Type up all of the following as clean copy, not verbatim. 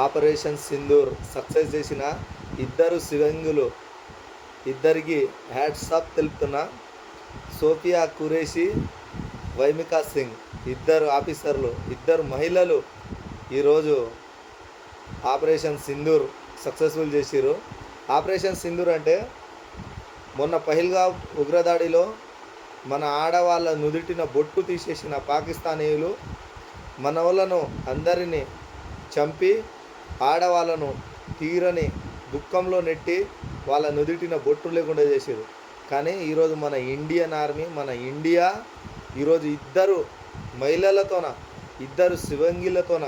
Operation Sindoor success చేసిన ఇద్దరు శివంగులు ఇద్దరికి హ్యాట్స్ ఆఫ్ తెలుపుతున్నా. సోఫియా ఖురేషీ, వైమికా సింగ్ ఇద్దరు ఆఫీసర్లు, ఇద్దరు మహిళలు ఈరోజు ఆపరేషన్ సింధూర్ సక్సెస్ఫుల్ చేసిరు. ఆపరేషన్ సింధూర్ అంటే మొన్న పహల్గామ్ ఉగ్రదాడిలో మన ఆడవాళ్ళ నుదుటిన బొట్టు తీసేసిన పాకిస్తానీయులు మన వాళ్ళను అందరినీ చంపి ఆడవాళ్ళను తీరని దుఃఖంలో నెట్టి వాళ్ళ నుదుటిన బొట్టు లేకుండా చేసారు. కానీ ఈరోజు మన ఇండియన్ ఆర్మీ, మన ఇండియా ఈరోజు ఇద్దరు మహిళలతోన, ఇద్దరు శివంగిలతోన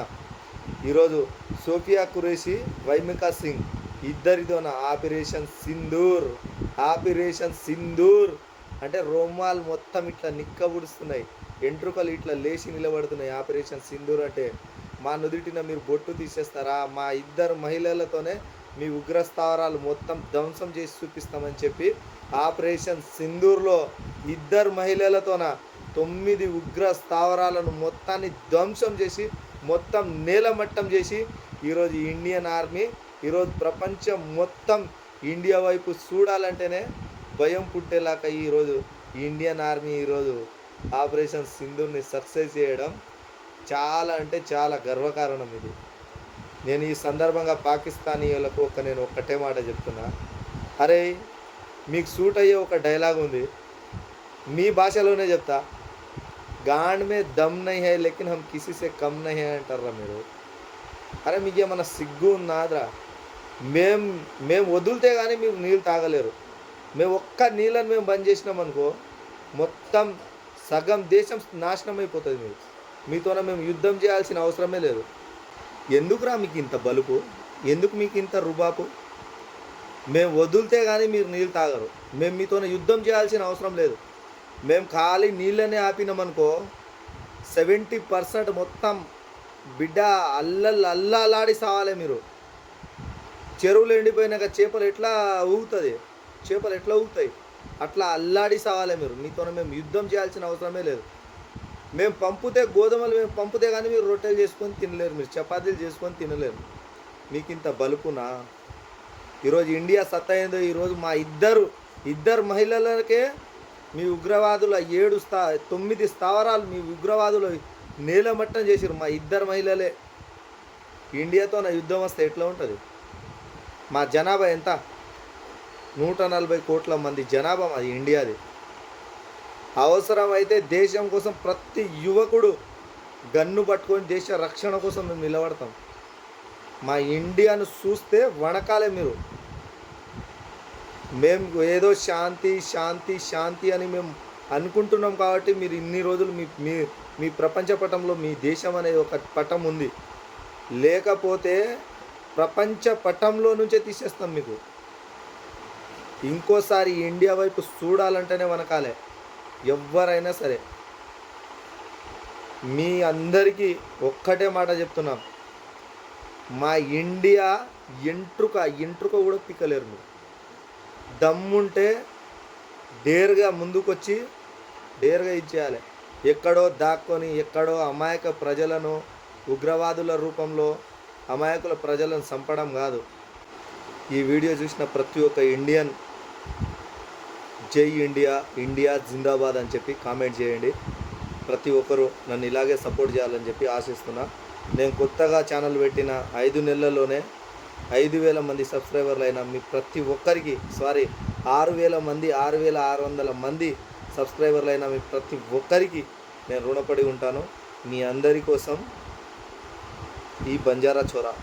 ఈరోజు సోఫియా ఖురేషీ, వైమికా సింగ్ ఇద్దరితోన ఆపరేషన్ సింధూర్ అంటే రోమాలు మొత్తం ఇట్లా నిక్కబుడుస్తున్నాయి, ఎంట్రుకలు ఇట్లా లేచి నిలబడుతున్నాయి. ఆపరేషన్ సింధూర్ అంటే మా నుదుటిన మీరు బొట్టు తీసేస్తారా, మా ఇద్దరు మహిళలతోనే మీ ఉగ్రస్థావరాలు మొత్తం ధ్వంసం చేసి చూపిస్తామని చెప్పి ఆపరేషన్ సింధూర్లో ఇద్దరు మహిళలతోన 9 ఉగ్ర స్థావరాలను మొత్తాన్ని ధ్వంసం చేసి మొత్తం నేలమట్టం చేసి ఈరోజు ఇండియన్ ఆర్మీ ఈరోజు ప్రపంచం మొత్తం ఇండియా వైపు చూడాలంటేనే భయం పుట్టేలాగా ఈరోజు ఇండియన్ ఆర్మీ ఈరోజు ఆపరేషన్ సింధూర్ని సక్సెస్ చేయడం చాలా అంటే చాలా గర్వకారణం. ఇది నేను ఈ సందర్భంగా పాకిస్తానీయులకు నేను ఒక్కటే మాట చెప్తున్నా. అరే మీకు సూట్ అయ్యే ఒక డైలాగ్ ఉంది, మీ భాషలోనే చెప్తా. గాండ్ మే దమ్ నహీ హై లేకిన్ హమ్ కిసీ సే కమ్ నహీ హై అంటారా మీరు. అరే మీకు ఏమన్నా సిగ్గు ఉన్నాద్రా? మేము వదిలితే కానీ మీరు నీళ్ళు తాగలేరు. మేము ఒక్క నీళ్ళని మేము బంద్ చేసినాం అనుకో మొత్తం సగం దేశం నాశనం అయిపోతుంది. మీతోనే మేము యుద్ధం చేయాల్సిన అవసరమే లేదు. ఎందుకురా మీకు ఇంత బలుపు, ఎందుకు మీకు ఇంత రుబాపు? మేము వదిలితే కానీ మీరు నీళ్ళు తాగరు. మేము మీతోనే యుద్ధం చేయాల్సిన అవసరం లేదు. మేము ఖాళీ నీళ్ళనే ఆపినామనుకో 70% మొత్తం బిడ్డ అల్లాలాడి సావాలి మీరు. చెరువులు ఎండిపోయినాక చేపలు ఎట్లా ఊగుతాయి అట్లా అల్లాడి సావాలి మీరు. మీతోనే మేము యుద్ధం చేయాల్సిన అవసరమే లేదు. మేము గోధుమలు పంపితే కానీ మీరు రొట్టెలు చేసుకొని తినలేరు, మీరు చపాతీలు చేసుకొని తినలేరు. మీకు ఇంత బలుపునా? ఈరోజు ఇండియా సత్తా ఏందో ఈరోజు మా ఇద్దరు మహిళలకే మీ ఉగ్రవాదుల 9 స్థావరాలు మీ ఉగ్రవాదులు నేలమట్టం చేసిరు. మా ఇద్దరు మహిళలే. ఇండియాతో నా యుద్ధం వస్తే ఎట్లా ఉంటుంది? మా జనాభా ఎంత? 140 కోట్ల మంది జనాభా మాది ఇండియాది. అవసరమైతే దేశం కోసం ప్రతి యువకుడు గన్ను పట్టుకొని దేశ రక్షణ కోసం మేము నిలబడతాం. మా ఇండియాను చూస్తే వణకాలే మీరు. మేము ఏదో శాంతి అని మేము అనుకుంటున్నాం కాబట్టి మీరు ఇన్ని రోజులు మీ ప్రపంచ పటంలో మీ దేశం అనేది ఒక పటం ఉంది. లేకపోతే ప్రపంచ పటంలో నుంచే తీసేస్తాం. మీకు ఇంకోసారి ఇండియా వైపు చూడాలంటేనే వనకాలే ఎవరైనా సరే. మీ అందరికీ ఒక్కటే మాట చెప్తున్నాం, మా ఇండియా ఎంట్రుక కూడా పిక్కలేరు మీరు. దమ్ముంటే డేర్గా ముందుకొచ్చి డేర్గా ఇచ్చేయాలి. ఎక్కడో దాక్కొని ఎక్కడో అమాయక ప్రజలను ఉగ్రవాదుల రూపంలో అమాయకుల ప్రజలను చంపడం కాదు. ఈ వీడియో చూసిన ప్రతి ఒక్క ఇండియన్ జై ఇండియా, ఇండియా జిందాబాద్ అని చెప్పి కామెంట్ చేయండి. ప్రతి ఒక్కరూ నన్ను ఇలాగే సపోర్ట్ చేయాలని చెప్పి ఆశిస్తున్నా. నేను కొత్తగా ఛానల్ పెట్టిన 5 నెలల్లోనే 5,000 మంది సబ్స్క్రైబర్లు అయినా మీ ప్రతి ఒక్కరికి 6,000 మంది 6,600 మంది సబ్స్క్రైబర్లు అయినా మీ ప్రతి ఒక్కరికి నేను రుణపడి ఉంటాను. మీ అందరి కోసం ఈ బంజారా చోరా.